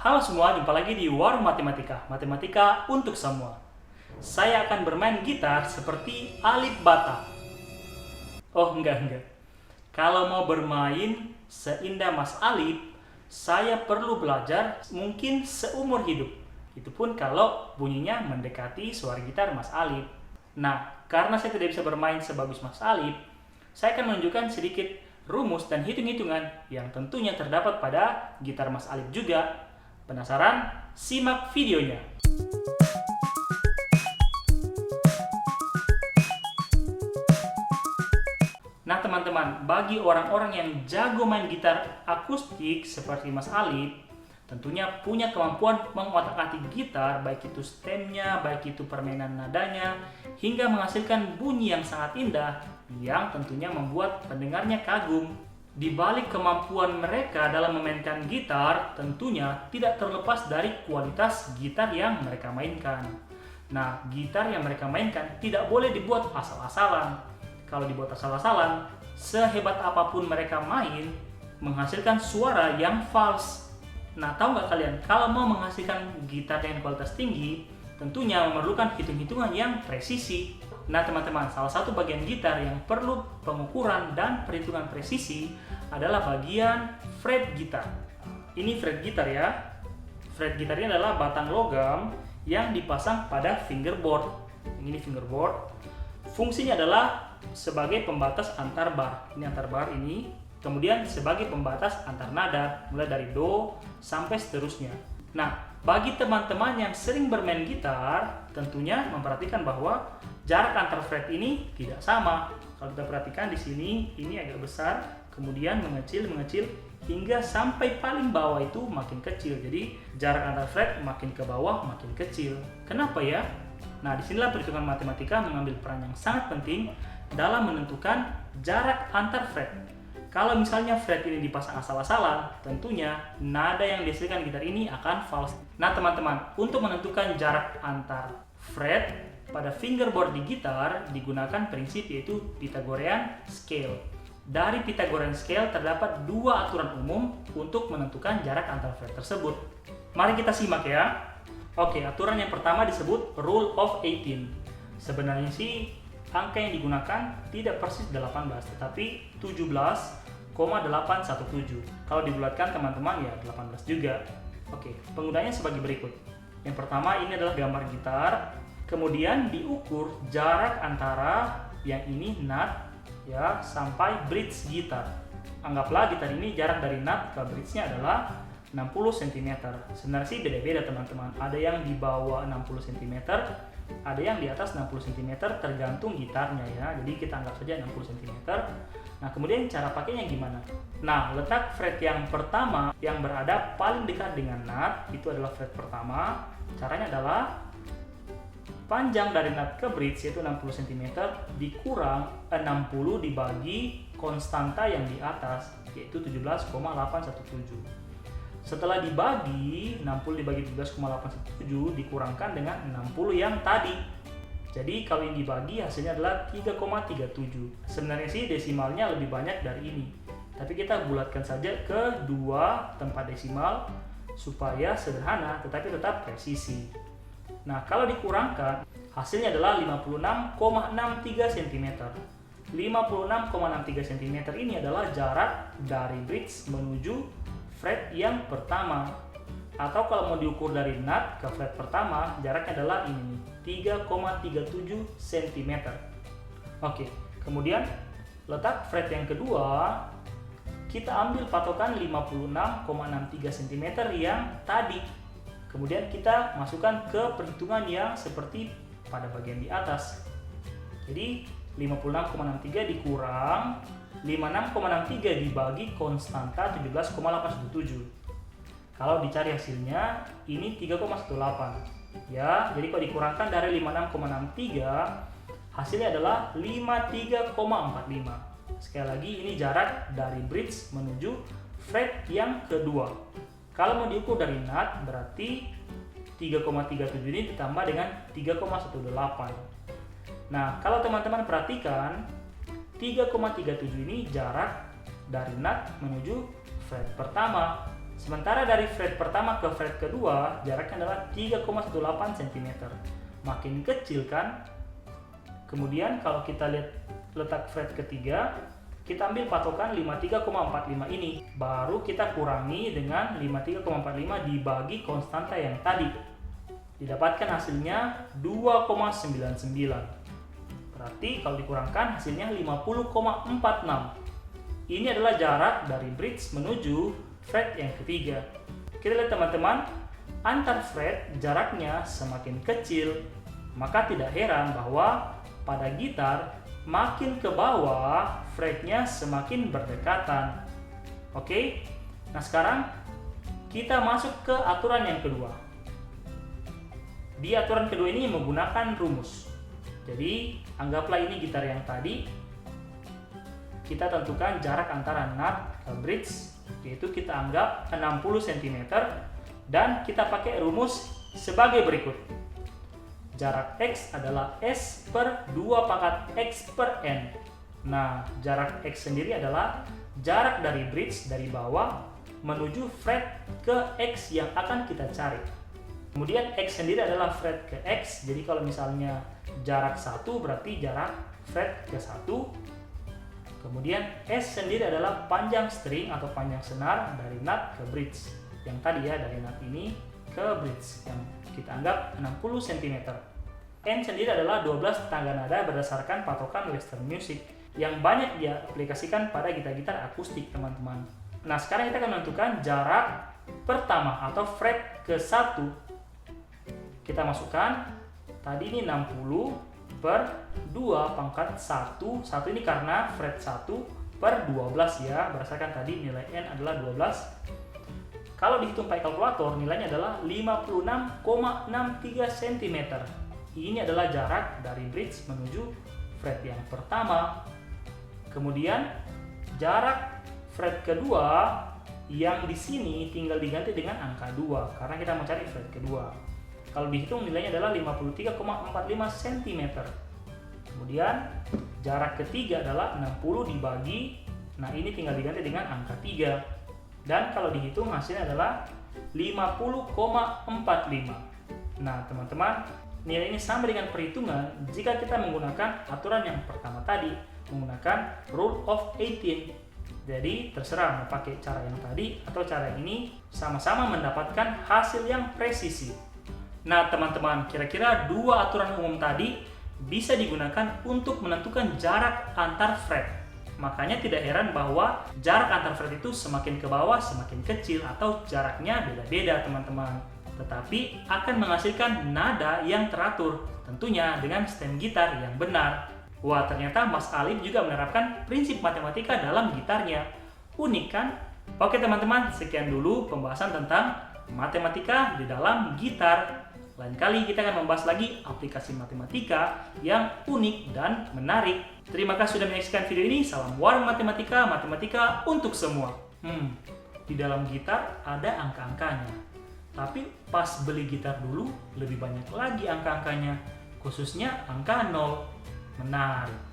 Halo semua, jumpa lagi di Warung Matematika. Matematika untuk semua. Saya akan bermain gitar seperti Alip Bata. Oh, enggak. Kalau mau bermain seindah Mas Alip, saya perlu belajar mungkin seumur hidup. Itu pun kalau bunyinya mendekati suara gitar Mas Alip. Nah, karena saya tidak bisa bermain sebagus Mas Alip, saya akan menunjukkan sedikit rumus dan hitung-hitungan yang tentunya terdapat pada gitar Mas Alip juga. Penasaran? Simak videonya. Nah teman-teman, bagi orang-orang yang jago main gitar akustik seperti Mas Alip, tentunya punya kemampuan mengotak-atik gitar, baik itu stemnya, baik itu permainan nadanya, hingga menghasilkan bunyi yang sangat indah, yang tentunya membuat pendengarnya kagum. Di balik kemampuan mereka dalam memainkan gitar, tentunya tidak terlepas dari kualitas gitar yang mereka mainkan. Nah, gitar yang mereka mainkan tidak boleh dibuat asal-asalan. Kalau dibuat asal-asalan, sehebat apapun mereka main, menghasilkan suara yang false. Nah, tahu nggak kalian, kalau mau menghasilkan gitar dengan kualitas tinggi, tentunya memerlukan hitung-hitungan yang presisi. Nah teman-teman, salah satu bagian gitar yang perlu pengukuran dan perhitungan presisi adalah bagian fret gitar. Ini fret gitar ya. Fret gitar ini adalah batang logam yang dipasang pada fingerboard. Ini fingerboard. Fungsinya adalah sebagai pembatas antar bar. Ini antar bar ini. Kemudian sebagai pembatas antar nada, mulai dari do sampai seterusnya. Nah, bagi teman-teman yang sering bermain gitar, tentunya memperhatikan bahwa jarak antar fret ini tidak sama. Kalau kita perhatikan di sini, ini agak besar, kemudian mengecil, hingga sampai paling bawah itu makin kecil. Jadi jarak antar fret makin ke bawah makin kecil. Kenapa ya? Nah, disinilah perhitungan matematika mengambil peran yang sangat penting dalam menentukan jarak antar fret. Kalau misalnya fret ini dipasang asal-asalan, tentunya nada yang dihasilkan gitar ini akan false. Nah teman-teman, untuk menentukan jarak antar fret pada fingerboard di gitar digunakan prinsip yaitu Pythagorean scale. Dari Pythagorean scale terdapat dua aturan umum untuk menentukan jarak antar fret tersebut. Mari kita simak ya. Oke, aturan yang pertama disebut Rule of 18. Sebenarnya sih angka yang digunakan tidak persis 18, tetapi 17,817. Kalau dibulatkan teman-teman ya 18 juga. Oke, penggunanya sebagai berikut. Yang pertama ini adalah gambar gitar, kemudian diukur jarak antara yang ini nut ya sampai bridge gitar. Anggaplah gitar ini jarak dari nut ke bridge-nya adalah 60 cm. Sebenarnya sih beda-beda teman-teman. Ada yang di bawah 60 cm, ada yang di atas 60 cm tergantung gitarnya ya. Jadi kita anggap saja 60 cm. Nah, kemudian cara pakainya gimana? Nah, letak fret yang pertama yang berada paling dekat dengan nut itu adalah fret pertama. Caranya adalah panjang dari nut ke bridge yaitu 60 cm dikurang 60 dibagi konstanta yang di atas yaitu 17,817. Setelah dibagi, 60 dibagi 17,817 dikurangkan dengan 60 yang tadi. Jadi kalau ini dibagi hasilnya adalah 3,37. Sebenarnya sih desimalnya lebih banyak dari ini. Tapi kita bulatkan saja ke dua tempat desimal supaya sederhana tetapi tetap presisi. Nah kalau dikurangkan hasilnya adalah 56,63 cm. 56,63 cm ini adalah jarak dari bridge menuju fret yang pertama, atau kalau mau diukur dari nut ke fret pertama jaraknya adalah ini 3,37 cm. Oke, kemudian letak fret yang kedua kita ambil patokan 56,63 cm yang tadi, kemudian kita masukkan ke perhitungan yang seperti pada bagian di atas. Jadi 56,63 dikurang 56,63 dibagi konstanta 17,817. Kalau dicari hasilnya ini 3,18. Ya, jadi kalau dikurangkan dari 56,63 hasilnya adalah 53,45. Sekali lagi ini jarak dari bridge menuju fret yang kedua. Kalau mau diukur dari nut berarti 3,37 ini ditambah dengan 3,18. Nah, kalau teman-teman perhatikan 3,37 ini jarak dari nut menuju fret pertama. Sementara dari fret pertama ke fret kedua, jaraknya adalah 3,18 cm. Makin kecil kan? Kemudian kalau kita lihat letak fret ketiga, kita ambil patokan 53,45 ini. Baru kita kurangi dengan 53,45 dibagi konstanta yang tadi. Didapatkan hasilnya 2,99. Berarti kalau dikurangkan hasilnya 50,46. Ini adalah jarak dari bridge menuju fret yang ketiga. Kita lihat teman-teman, antar fret jaraknya semakin kecil, maka tidak heran bahwa pada gitar makin ke bawah fretnya semakin berdekatan. Oke, nah sekarang kita masuk ke aturan yang kedua. Di aturan kedua ini menggunakan rumus. Jadi anggaplah ini gitar yang tadi, kita tentukan jarak antara nut ke bridge, yaitu kita anggap 60 cm, dan kita pakai rumus sebagai berikut. Jarak X adalah S per 2 pangkat X per N. Nah, jarak X sendiri adalah jarak dari bridge dari bawah menuju fret ke X yang akan kita cari. Kemudian X sendiri adalah fret ke X, jadi kalau misalnya jarak 1 berarti jarak fret ke 1. Kemudian S sendiri adalah panjang string atau panjang senar dari nut ke bridge. Yang tadi ya, dari nut ini ke bridge yang kita anggap 60 cm. N sendiri adalah 12 tangga nada berdasarkan patokan Western Music yang banyak diaplikasikan pada gitar-gitar akustik, teman-teman. Nah, sekarang kita akan menentukan jarak pertama atau fret ke 1. Kita masukkan tadi ini 60 per 2 pangkat 1. 1 ini karena fret 1 per 12 ya, berdasarkan tadi nilai N adalah 12. Kalau dihitung pakai kalkulator, nilainya adalah 56,63 cm. Ini adalah jarak dari bridge menuju fret yang pertama. Kemudian jarak fret kedua yang di sini tinggal diganti dengan angka 2 karena kita mau cari fret kedua. Kalau dihitung nilainya adalah 53,45 cm. Kemudian jarak ketiga adalah 60 dibagi, nah ini tinggal diganti dengan angka 3. Dan kalau dihitung hasilnya adalah 50,45. Nah teman-teman, nilai ini sama dengan perhitungan jika kita menggunakan aturan yang pertama tadi, menggunakan rule of 18. Jadi terserah mau pakai cara yang tadi atau cara yang ini, sama-sama mendapatkan hasil yang presisi. Nah teman-teman, kira-kira dua aturan umum tadi bisa digunakan untuk menentukan jarak antar fret. Makanya tidak heran bahwa jarak antar fret itu semakin ke bawah semakin kecil atau jaraknya beda-beda teman-teman. Tetapi akan menghasilkan nada yang teratur, tentunya dengan stem gitar yang benar. Wah, ternyata Mas Alif juga menerapkan prinsip matematika dalam gitarnya. Unik kan? Oke teman-teman, sekian dulu pembahasan tentang matematika di dalam gitar. Lain kali kita akan membahas lagi aplikasi matematika yang unik dan menarik. Terima kasih sudah menyaksikan video ini. Salam warung matematika, matematika untuk semua. Di dalam gitar ada angka-angkanya. Tapi pas beli gitar dulu lebih banyak lagi angka-angkanya. Khususnya angka 0. Menarik.